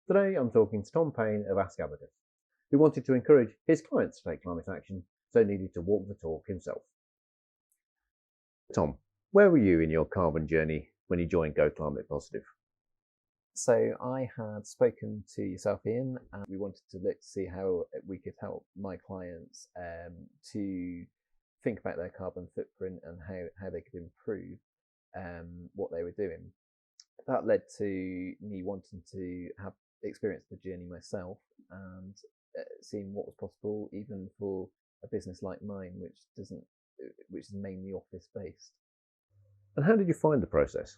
Today I'm talking to Tom Payne of Abaqus, who wanted to encourage his clients to take climate action, so needed to walk the talk himself. Tom, where were you in your carbon journey when you joined Go Climate Positive? So I had spoken to yourself, Ian, and we wanted to look to see how we could help my clients to think about their carbon footprint and how they could improve what they were doing. That led to me wanting to have experienced the journey myself and seeing what was possible, even for a business like mine, which is mainly office based. And how did you find the process?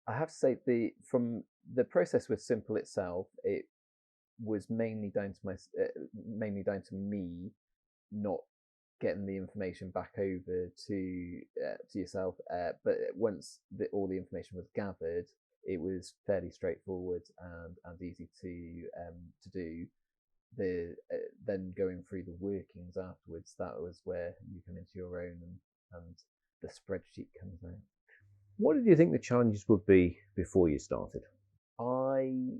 I have to say the process was simple itself. It was mainly down to me not getting the information back over to yourself. But once all the information was gathered, it was fairly straightforward and easy to do. Then going through the workings afterwards, that was where you come into your own and the spreadsheet comes out. What did you think the challenges would be before you started? I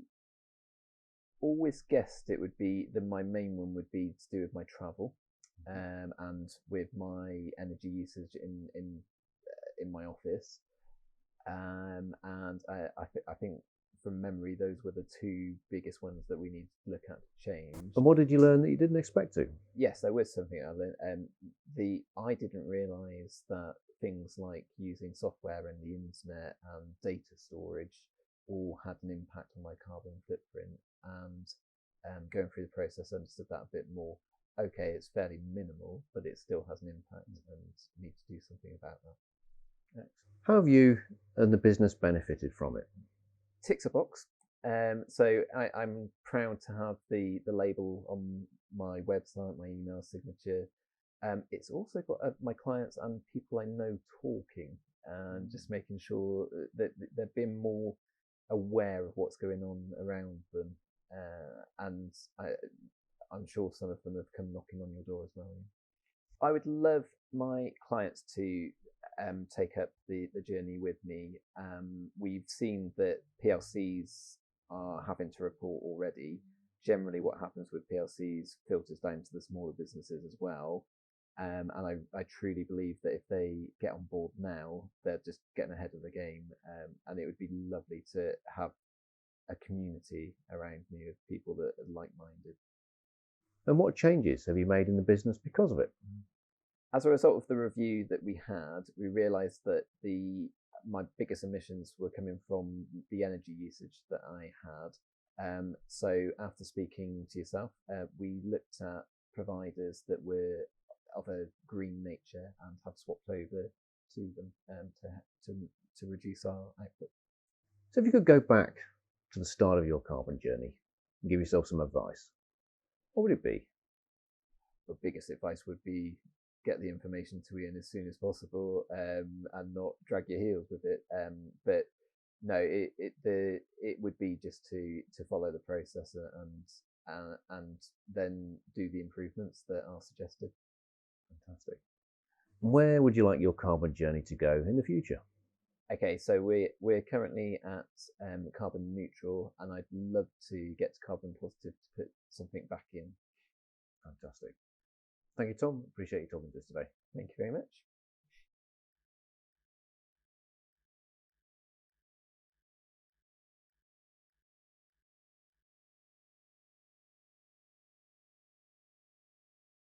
always guessed it would be my main one would be to do with my travel, and with my energy usage in my office, and I think from memory those were the two biggest ones that we need to look at to change. And what did you learn that you didn't expect to? Yes, there was something I learned. I didn't realise that things like using software and the internet and data storage all had an impact on my carbon footprint. And going through the process, I understood that a bit more. Okay, it's fairly minimal, but it still has an impact, and need to do something about that. How have you and the business benefited from it? Ticks a box. So I'm proud to have the label on my website, my email signature. It's also got my clients and people I know talking, and just making sure that they're being more aware of what's going on around them. And I'm sure some of them have come knocking on your door as well. I would love my clients to take up the journey with me. We've seen that PLCs are having to report already. Generally, what happens with PLCs filters down to the smaller businesses as well. And I truly believe that if they get on board now, they're just getting ahead of the game. And it would be lovely to have a community around me of people that are like-minded. And what changes have you made in the business because of it? As a result of the review that we had, we realised that my biggest emissions were coming from the energy usage that I had. So after speaking to yourself, we looked at providers that were of a green nature and have swapped over to them to reduce our output. So if you could go back to the start of your carbon journey and give yourself some advice, what would it be? The biggest advice would be get the information to Ian as soon as possible, and not drag your heels with it. But no, it would be just to follow the process and then do the improvements that are suggested. Fantastic. Where would you like your carbon journey to go in the future? Okay, so we're currently at carbon neutral, and I'd love to get to carbon positive to put something back in. Fantastic. Thank you, Tom. Appreciate you talking to us today. Thank you very much.